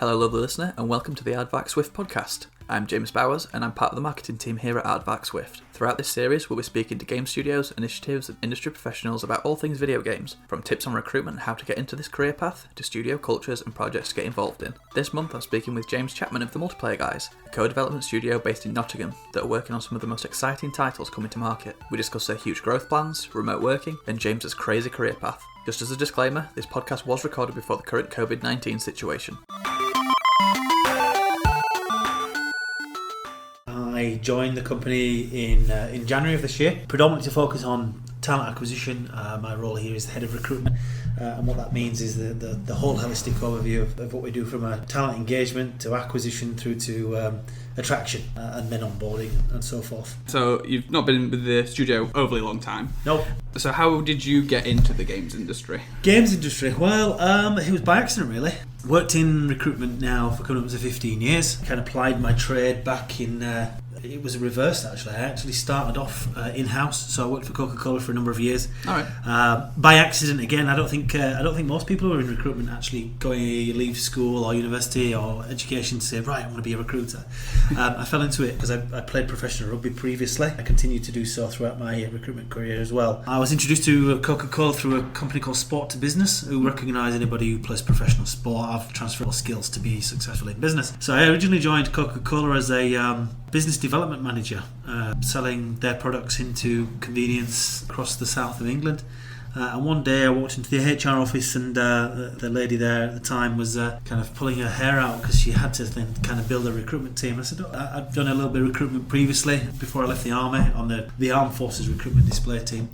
Hello lovely listener and welcome to the Aardvark Swift podcast. I'm Jaymes Bowers and I'm part of the marketing team here at Aardvark Swift. Throughout this series we'll be speaking to game studios, initiatives and industry professionals about all things video games, from tips on recruitment and how to get into this career path, to studio cultures and projects to get involved in. This month I'm speaking with Jaymes Chapman of the Multiplayer Guys, a co-development studio based in Nottingham that are working on some of the most exciting titles coming to market. We discuss their huge growth plans, remote working and James's crazy career path. Just as a disclaimer, this podcast was recorded before the current COVID-19 situation. I joined the company in January of this year, predominantly to focus on talent acquisition. My role here is the head of recruitment, and what that means is the whole holistic overview of what we do from a talent engagement to acquisition through to attraction and then onboarding and so forth. So you've not been with the studio overly long time? Nope. So how did you get into the games industry? Games industry? Well, it was by accident really. Worked in recruitment now for coming up to 15 years. Kind of plied my trade back in... it was reversed actually. I actually started off in-house, so I worked for Coca-Cola for a number of years. All right. By accident again. I don't think most people who are in recruitment actually leave school or university or education to say, right, I want to be a recruiter. I fell into it because I played professional rugby previously. I continued to do so throughout my recruitment career as well. I was introduced to Coca-Cola through a company called Sport to Business, who recognise anybody who plays professional sport have transferable skills to be successful in business. So I originally joined Coca-Cola as a business development manager, selling their products into convenience across the south of England. And one day I walked into the HR office and the lady there at the time was kind of pulling her hair out because she had to then kind of build a recruitment team. I said, I'd done a little bit of recruitment previously before I left the army on the Armed Forces recruitment display team,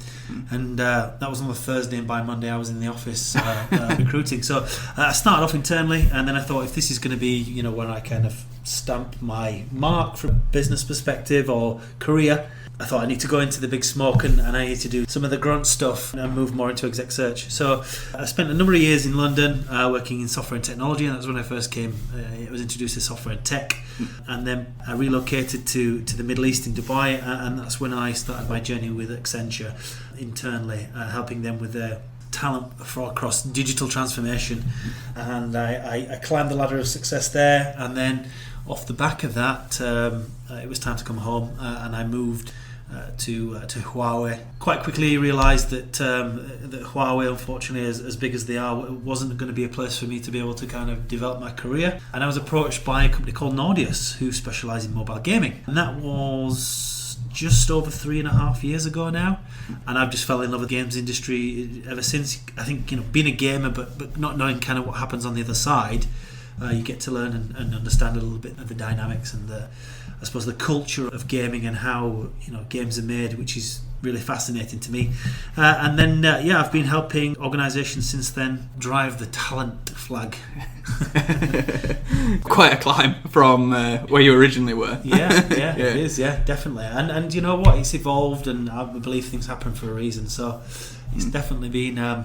and that was on a Thursday, and by Monday I was in the office recruiting. So I started off internally, and then I thought if this is going to be when I kind of stamp my mark from a business perspective or career, I thought I need to go into the big smoke and I need to do some of the grunt stuff and move more into exec search. So I spent a number of years in London working in software and technology, and that's when I first came. I was introduced to software and tech, and then I relocated to the Middle East in Dubai, and that's when I started my journey with Accenture internally, helping them with their talent for across digital transformation. And I climbed the ladder of success there, and then off the back of that it was time to come home, and I moved to Huawei. Quite quickly realised that Huawei, unfortunately, as big as they are, wasn't going to be a place for me to be able to kind of develop my career. And I was approached by a company called Nordeus, who specialise in mobile gaming, and that was just over 3.5 years ago now, and I've just fell in love with the games industry ever since. I think being a gamer but not knowing kind of what happens on the other side, you get to learn and understand a little bit of the dynamics and I suppose the culture of gaming and how games are made, which is really fascinating to me. And then I've been helping organisations since then drive the talent flag. Quite a climb from where you originally were. Yeah, it is. Yeah, definitely. And you know what? It's evolved, and I believe things happen for a reason. So it's definitely been.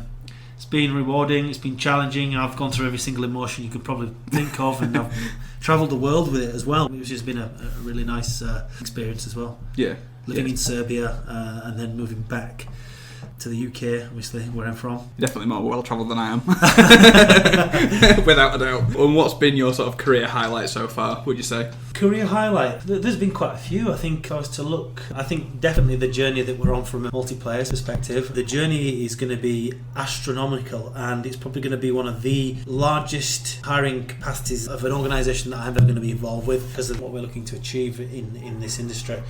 It's been rewarding, it's been challenging. I've gone through every single emotion you could probably think of, and I've travelled the world with it as well, which has been a really nice experience as well. Yeah. Living in Serbia and then moving back to the UK, obviously, where I'm from. Definitely more well-travelled than I am. Without a doubt. And what's been your sort of career highlight so far, would you say? Career highlight? There's been quite a few. I think if I was to look, I think definitely the journey that we're on from a multiplayer perspective, the journey is going to be astronomical, and it's probably going to be one of the largest hiring capacities of an organisation that I'm ever going to be involved with because of what we're looking to achieve in this industry.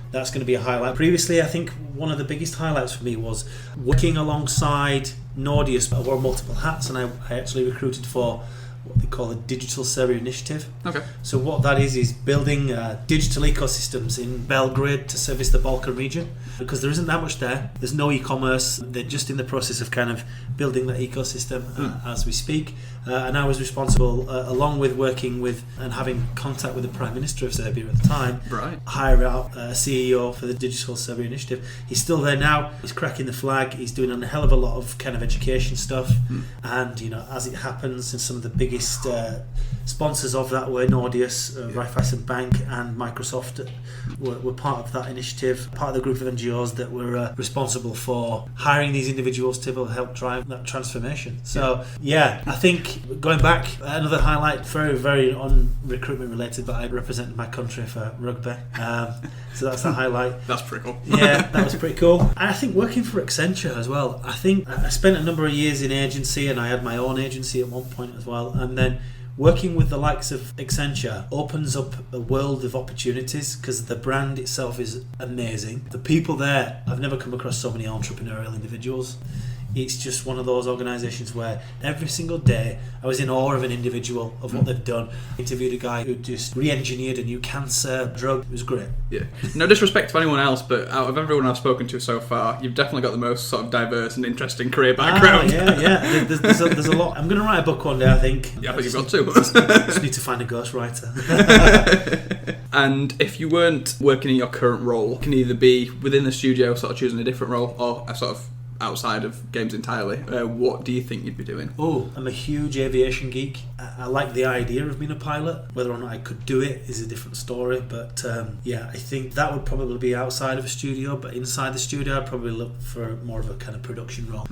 That's going to be a highlight. Previously, I think one of the biggest highlights for me was working alongside Nordeus. I wore multiple hats, and I actually recruited for what they call a digital Serbia initiative. Okay. So what that is building digital ecosystems in Belgrade to service the Balkan region, because there isn't that much there. There's no e-commerce. They're just in the process of kind of building that ecosystem as we speak. And I was responsible, along with working with and having contact with the Prime Minister of Serbia at the time, right, hire out a CEO for the Digital Serbia Initiative. He's still there now. He's cracking the flag. He's doing a hell of a lot of kind of education stuff. And as it happens, in some of the big biggest sponsors of that were Nordeus, Raiffeisen Bank and Microsoft were part of that initiative, part of the group of NGOs that were responsible for hiring these individuals to help drive that transformation. So I think going back, another highlight, very, very recruitment related, but I represented my country for rugby. So that's the highlight. That's pretty cool. Yeah, that was pretty cool. And I think working for Accenture as well, I think I spent a number of years in agency, and I had my own agency at one point as well, and then working with the likes of Accenture opens up a world of opportunities because the brand itself is amazing. The people there, I've never come across so many entrepreneurial individuals. It's just one of those organisations where every single day I was in awe of an individual, of what they've done. Interviewed a guy who just re-engineered a new cancer drug. It was great. Yeah. No disrespect to anyone else, but out of everyone I've spoken to so far, you've definitely got the most sort of diverse and interesting career background. Yeah. There's a lot. I'm going to write a book one day, I think. Yeah, I think you've got to. Just need to find a ghostwriter. And if you weren't working in your current role, it can either be within the studio, sort of choosing a different role, or a sort of outside of games entirely, what do you think you'd be doing? I'm a huge aviation geek. I like the idea of being a pilot. Whether or not I could do it is a different story, but I think that would probably be outside of a studio, but inside the studio I'd probably look for more of a kind of production role.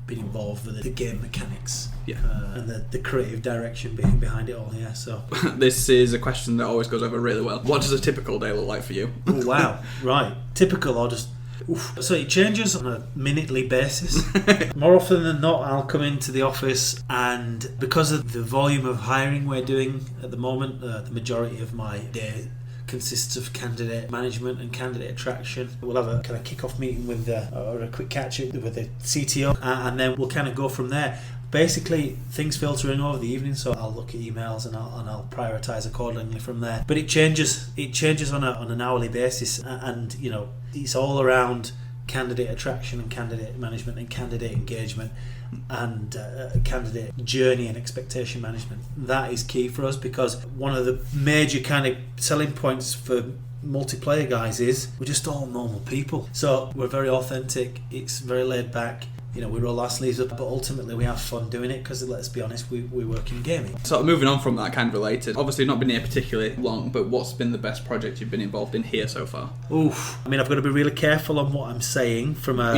Being involved with the game mechanics and the creative direction behind it all. So this is a question that always goes over really well. What does a typical day look like for you? Oh, wow. Right. Typical or just... So it changes on a minutely basis. More often than not, I'll come into the office, and because of the volume of hiring we're doing at the moment, the majority of my day consists of candidate management and candidate attraction. We'll have a kind of kick-off meeting with or a quick catch-up with the CTO, and then we'll kind of go from there. Basically, things filter in over the evening, so I'll look at emails and I'll prioritise accordingly from there. But it changes on an hourly basis, and it's all around candidate attraction and candidate management and candidate engagement and candidate journey and expectation management. That is key for us, because one of the major kind of selling points for multiplayer guys is we're just all normal people. So we're very authentic, it's very laid back. We roll our sleeves up, but ultimately we have fun doing it because, let's be honest, we work in gaming. So moving on from that, kind of related, obviously not been here particularly long, but what's been the best project you've been involved in here so far? I've got to be really careful on what I'm saying from a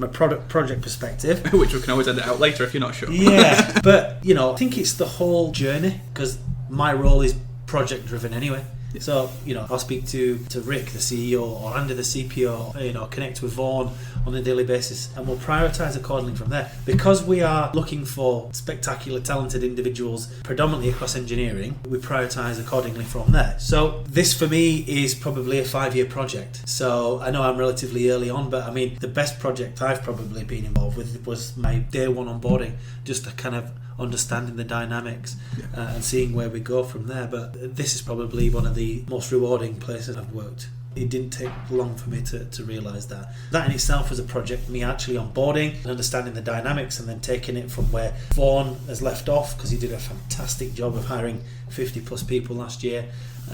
project perspective. Which we can always edit out later if you're not sure. Yeah, but I think it's the whole journey, because my role is project driven anyway. So, I'll speak to Rick, the CEO, or Andy, the CPO, connect with Vaughan on a daily basis, and we'll prioritise accordingly from there. Because we are looking for spectacular, talented individuals, predominantly across engineering, we prioritise accordingly from there. So this, for me, is probably a 5-year project. So I know I'm relatively early on, but the best project I've probably been involved with was my day one onboarding, just to kind of understanding the dynamics and seeing where we go from there. But this is probably one of the most rewarding places I've worked. It didn't take long for me to realise that. That in itself was a project, me actually onboarding and understanding the dynamics, and then taking it from where Vaughan has left off, because he did a fantastic job of hiring 50 plus people last year,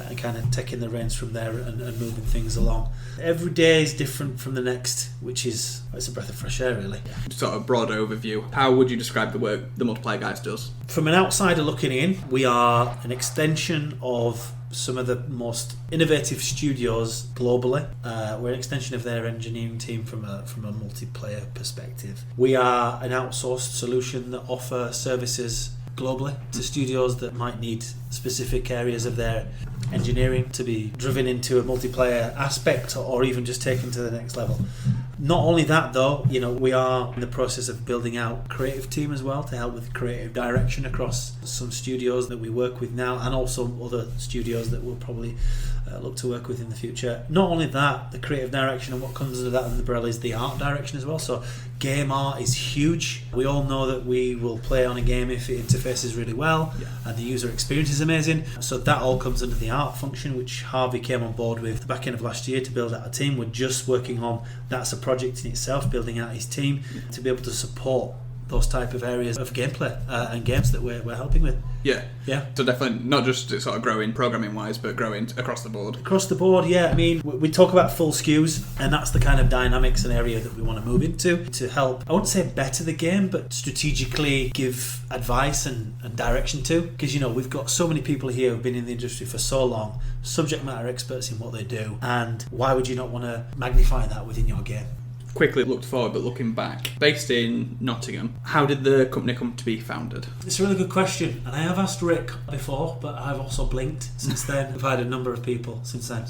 and kind of taking the reins from there and moving things along. Every day is different from the next, which is, it's a breath of fresh air, really. Sort of broad overview, how would you describe the work the Multiplayer Guys does? From an outsider looking in, we are an extension of some of the most innovative studios globally. We're an extension of their engineering team from a multiplayer perspective. We are an outsourced solution that offer services globally to studios that might need specific areas of their engineering to be driven into a multiplayer aspect, or even just taken to the next level. Not only that though, we are in the process of building out a creative team as well to help with creative direction across some studios that we work with now, and also other studios that we'll probably look to work with in the future. Not only that, the creative direction, and what comes under that umbrella is the art direction as well. So game art is huge. We all know that we will play on a game if it interfaces really well and the user experience is amazing. So that all comes under the art function, which Harvey came on board with the back end of last year to build out a team. We're just working on, that's a project in itself, building out his team to be able to support those type of areas of gameplay and games that we're helping with. Yeah. Yeah. So definitely not just sort of growing programming wise, but growing across the board. Across the board, yeah. I mean, we talk about full SKUs, and that's the kind of dynamics and area that we want to move into to help, I wouldn't say better the game, but strategically give advice and direction to. Because, you know, we've got so many people here who've been in the industry for so long, subject matter experts in what they do, and why would you not want to magnify that within your game? Quickly looked forward, but looking back, based in Nottingham, how did the company come to be founded? It's a really good question, and I have asked Rick before, but I've also blinked since then. I've had a number of people since then,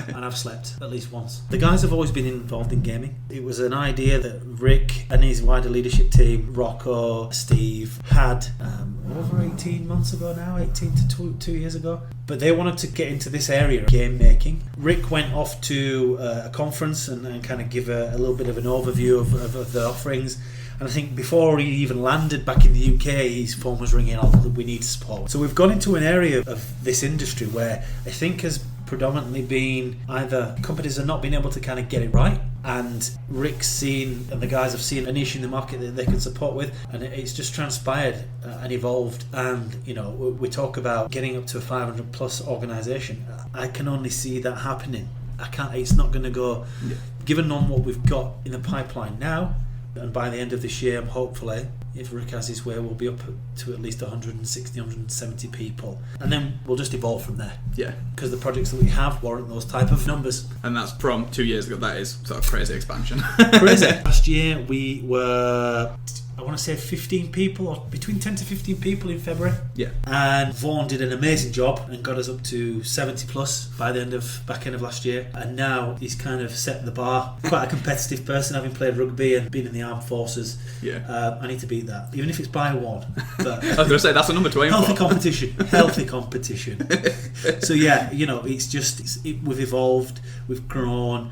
and I've slept at least once. The guys have always been involved in gaming. It was an idea that Rick and his wider leadership team, Rocco, Steve, had over 18 months ago now, 18 to 2 years ago. But they wanted to get into this area of game making. Rick went off to a conference and kind of give a little bit of an overview of the offerings. And I think before he even landed back in the UK, his phone was ringing on that we need support. So we've gone into an area of this industry where I think has predominantly been either companies have not been able to kind of get it right, and Rick's seen and the guys have seen a niche in the market that they can support with, and it's just transpired and evolved. And you know, we talk about getting up to a 500 plus organisation. I can only see that happening. It's not going to go, given on what we've got in the pipeline now, and by the end of this year, hopefully, if Rick has his way, we'll be up to at least 160, 170 people. And then we'll just evolve from there. Yeah. Because the projects that we have warrant those type of numbers. And that's from 2 years ago. That is sort of crazy expansion. Crazy. Last year, we were, I want to say 15 people, or between 10 to 15 people in February. Yeah. And Vaughan did an amazing job and got us up to 70 plus by the back end of last year. And now he's kind of set the bar. Quite a competitive person, having played rugby and been in the armed forces. Yeah. I need to beat that, even if it's by one. But I was going to say, that's a number to aim healthy for. Healthy competition. So yeah, you know, we've evolved, we've grown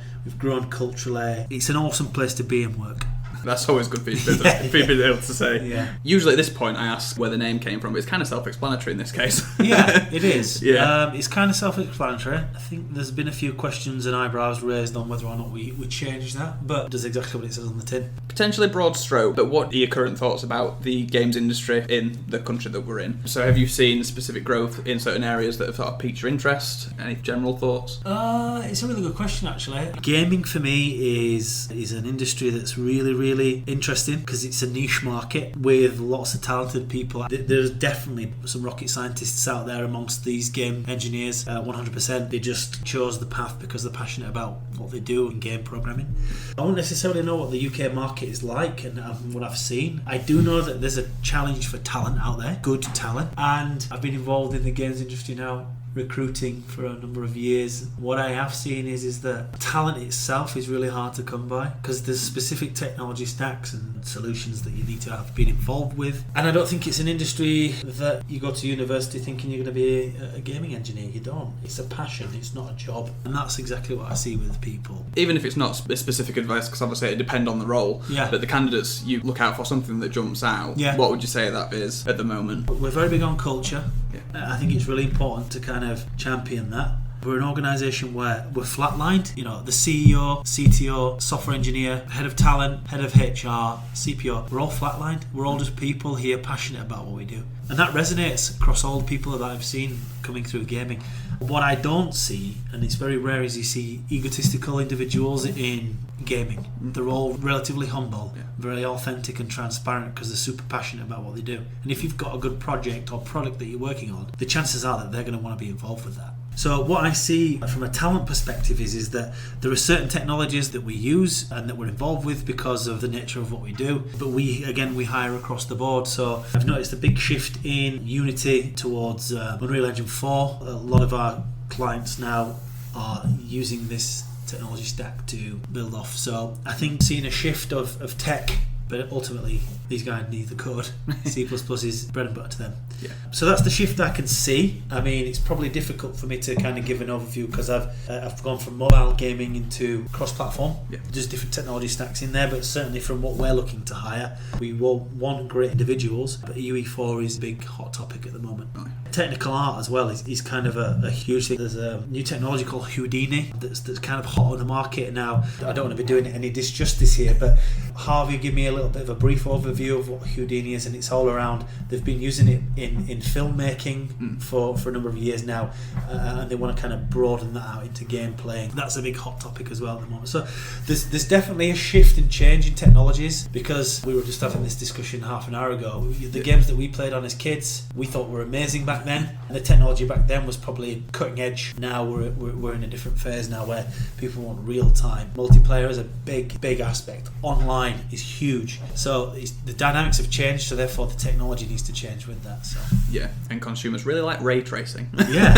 culturally. It's an awesome place to be and work. That's always good for you to be able to say. Yeah. Usually at this point I ask where the name came from, but it's kind of self-explanatory in this case. Yeah, it is. Yeah. It's kind of self-explanatory. I think there's been a few questions and eyebrows raised on whether or not we change that, but it does exactly what it says on the tin. Potentially broad stroke, but what are your current thoughts about the games industry in the country that we're in? So have you seen specific growth in certain areas that have sort of piqued your interest? Any general thoughts? It's a really good question, actually. Gaming for me is an industry that's really interesting because it's a niche market with lots of talented people. There's definitely some rocket scientists out there amongst these game engineers, 100%. They just chose the path because they're passionate about what they do in game programming. I don't necessarily know what the UK market is like and what I've seen. I do know that there's a challenge for talent out there, good talent, and I've been involved in the games industry now recruiting for a number of years. What I have seen is that talent itself is really hard to come by because there's specific technology stacks and solutions that you need to have been involved with. And I don't think it's an industry that you go to university thinking you're going to be a gaming engineer. You don't. It's a passion. It's not a job. And that's exactly what I see with people. Even if it's not specific advice, because obviously it depends on the role, but the candidates, you look out for something that jumps out. Yeah. What would you say that is at the moment? We're very big on culture. Yeah. I think it's really important to kind of champion that. We're an organisation where we're flatlined. You know, the CEO, CTO, software engineer, head of talent, head of HR, CPO, we're all flatlined. We're all just people here passionate about what we do. And that resonates across all the people that I've seen coming through gaming. What I don't see, and it's very rare, is you see egotistical individuals in gaming. They're all relatively humble, very authentic and transparent because they're super passionate about what they do. And if you've got a good project or product that you're working on, the chances are that they're going to want to be involved with that. So what I see from a talent perspective is that there are certain technologies that we use and that we're involved with because of the nature of what we do, but we hire across the board. So I've noticed a big shift in Unity towards Unreal Engine 4. A lot of our clients now are using this technology stack to build off. So I think seeing a shift of tech, but ultimately these guys need the code. C++ is bread and butter to them. Yeah. So that's the shift I can see. I mean, it's probably difficult for me to kind of give an overview because I've gone from mobile gaming into cross-platform. Yeah. There's different technology stacks in there, but certainly from what we're looking to hire, we want great individuals, but UE4 is a big hot topic at the moment. Oh. Technical art as well is kind of a huge thing. There's a new technology called Houdini that's kind of hot on the market now. I don't want to be doing it any disjustice here, but Harvey, give me a little bit of a brief overview of what Houdini is, and it's all around. They've been using it in filmmaking for a number of years now, and they want to kind of broaden that out into gameplay. That's a big hot topic as well at the moment. So there's definitely a shift and change in technologies, because we were just having this discussion half an hour ago. The games that we played on as kids, we thought were amazing back then. The technology back then was probably cutting edge. Now we're in a different phase now where people want real time. Multiplayer is a big aspect. Online is huge. So the dynamics have changed, so therefore the technology needs to change with that. So yeah, and consumers really like ray tracing. Yeah.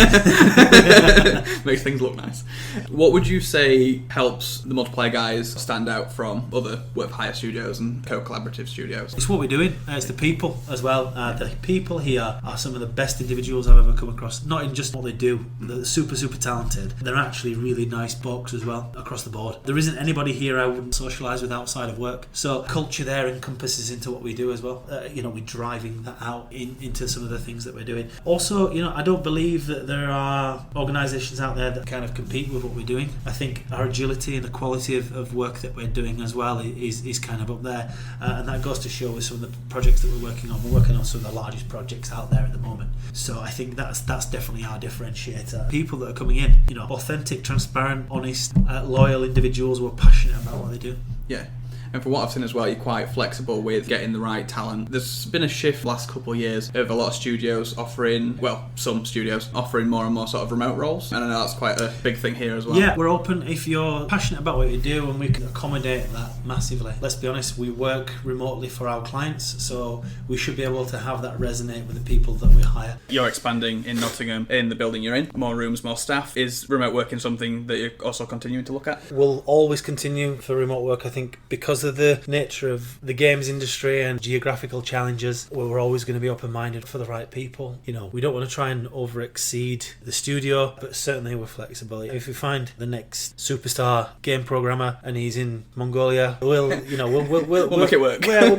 Makes things look nice. What would you say helps the multiplayer guys stand out from other work hire studios and co-collaborative studios? It's what we're doing. It's the people as well. The people here are some of the best individuals I've ever come across. Not in just what they do. They're super talented. They're actually really nice blokes as well across the board. There isn't anybody here I wouldn't socialise with outside of work. So culture there encompasses into what we do as well. We're driving that out into some of the things that we're doing. Also, I don't believe that there are organisations out there that kind of compete with what we're doing. I think our agility and the quality of work that we're doing as well is kind of up there, and that goes to show with some of the projects that we're working on. We're working on some of the largest projects out there at the moment. So I think that's definitely our differentiator. People that are coming in, authentic, transparent, honest, loyal individuals who are passionate about what they do. Yeah. And from what I've seen as well, you're quite flexible with getting the right talent. There's been a shift last couple of years of a lot of studios offering, some studios offering more and more sort of remote roles. And I know that's quite a big thing here as well. Yeah, we're open if you're passionate about what you do, and we can accommodate that massively. Let's be honest, we work remotely for our clients, so we should be able to have that resonate with the people that we hire. You're expanding in Nottingham, in the building you're in. More rooms, more staff. Is remote working something that you're also continuing to look at? We'll always continue for remote work, I think, because of the nature of the games industry and geographical challenges. We're always going to be open-minded for the right people. We don't want to try and over-exceed the studio, but certainly we're flexible. If we find the next superstar game programmer and he's in Mongolia, we'll make it work. We'll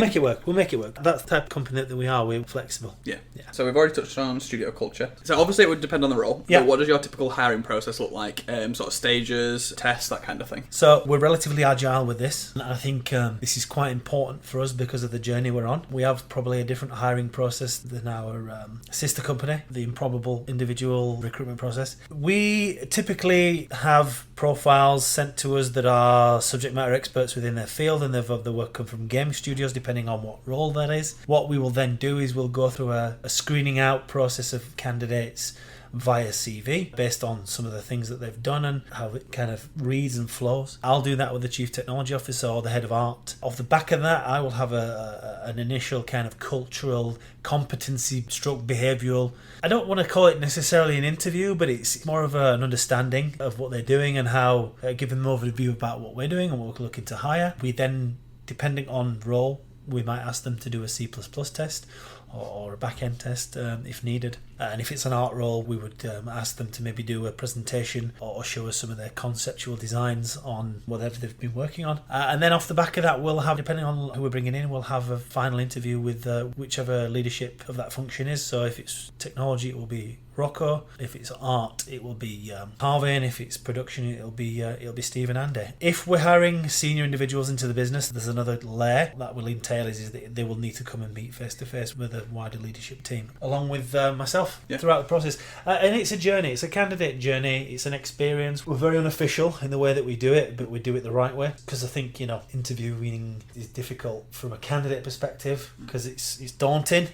make it work. That's the type of company that we are. We're flexible. Yeah. So we've already touched on studio culture. So obviously it would depend on the role. Yeah. But what does your typical hiring process look like? Sort of stages, tests, that kind of thing. So we're relatively agile with this, and I think this is quite important for us because of the journey we're on. We have probably a different hiring process than our sister company, the Improbable Individual Recruitment process. We typically have profiles sent to us that are subject matter experts within their field, and they've the work come from game studios, depending on what role that is. What we will then do is we'll go through a screening out process of candidates via CV based on some of the things that they've done and how it kind of reads and flows. I'll do that with the Chief Technology Officer or the Head of Art. Off the back of that, I will have an initial kind of cultural competency stroke behavioural. I don't want to call it necessarily an interview, but it's more of an understanding of what they're doing and how, give them an overview about what we're doing and what we're looking to hire. We then, depending on role, we might ask them to do a C++ test or a back-end test if needed. And if it's an art role, we would ask them to maybe do a presentation or show us some of their conceptual designs on whatever they've been working on. And then off the back of that, we'll have, depending on who we're bringing in, we'll have a final interview with whichever leadership of that function is. So if it's technology, it will be Rocco. If it's art, it will be Harvey. And if it's production, it'll be Steve and Andy. If we're hiring senior individuals into the business, there's another layer that will entail is that they will need to come and meet face-to-face with a wider leadership team, along with myself throughout the process. And it's a journey. It's a candidate journey. It's an experience. We're very unofficial in the way that we do it, but we do it the right way, because I think, interviewing is difficult from a candidate perspective because it's daunting,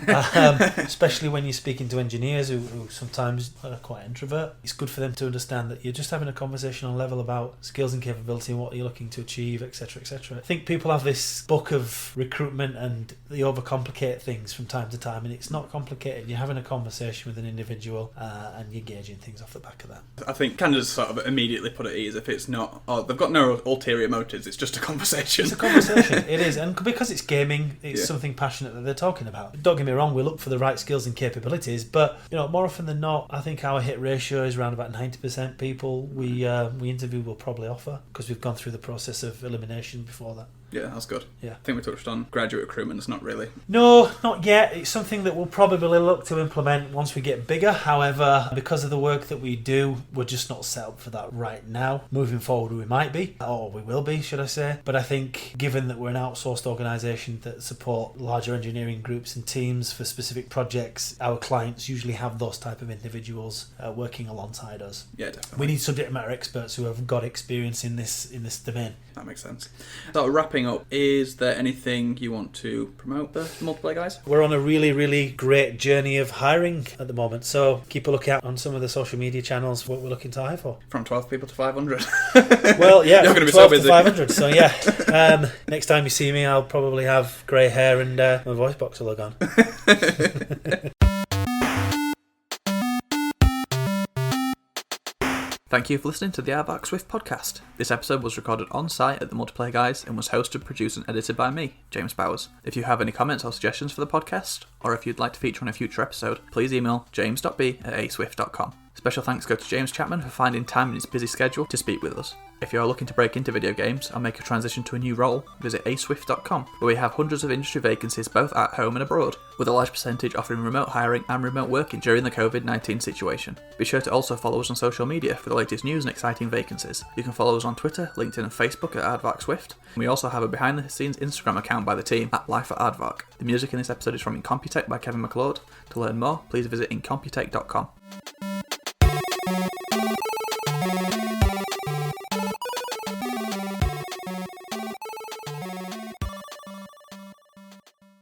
especially when you're speaking to engineers who sometimes are quite introvert. It's good for them to understand that you're just having a conversational level about skills and capability and what you're looking to achieve, etc., etc. I think people have this book of recruitment and they overcomplicate things from time to time, and it's not complicated. You're having a conversation with an individual and you're gauging things off the back of that. I think candidates sort of immediately put at ease if it's not, they've got no ulterior motives, it's just a conversation. It's a conversation, it is, and because it's gaming, it's something passionate that they're talking about. Don't get me wrong, we look for the right skills and capabilities, but more often than not, I think our hit ratio is around about 90% people we interview will probably offer, because we've gone through the process of elimination before that. Yeah, that's good. Yeah. I think we touched on graduate recruitment. It's not really. No, not yet. It's something that we'll probably look to implement once we get bigger. However, because of the work that we do, we're just not set up for that right now. Moving forward, we might be, or we will be, should I say. But I think given that we're an outsourced organisation that support larger engineering groups and teams for specific projects, our clients usually have those type of individuals working alongside us. Yeah, definitely. We need subject matter experts who have got experience in this domain. That makes sense. So wrapping up, is there anything you want to promote the Multiplayer guys? We're on a really, really great journey of hiring at the moment, so keep a lookout on some of the social media channels what we're looking to hire for. From 12 people to 500. Well, yeah, You're from going to be 12 so busy. to 500, so yeah. Next time you see me, I'll probably have grey hair and my voice box will have gone. Thank you for listening to the Aardvark Swift podcast. This episode was recorded on site at the Multiplayer Guys and was hosted, produced and edited by me, Jaymes Bowers. If you have any comments or suggestions for the podcast, or if you'd like to feature on a future episode, please email james.b@aswift.com. Special thanks go to Jaymes Chapman for finding time in his busy schedule to speak with us. If you are looking to break into video games or make a transition to a new role, visit aswift.com, where we have hundreds of industry vacancies both at home and abroad, with a large percentage offering remote hiring and remote working during the COVID-19 situation. Be sure to also follow us on social media for the latest news and exciting vacancies. You can follow us on Twitter, LinkedIn and Facebook at Aardvark Swift. We also have a behind-the-scenes Instagram account by the team at Life at Aardvark. The music in this episode is from Incompetech by Kevin MacLeod. To learn more, please visit incompetech.com.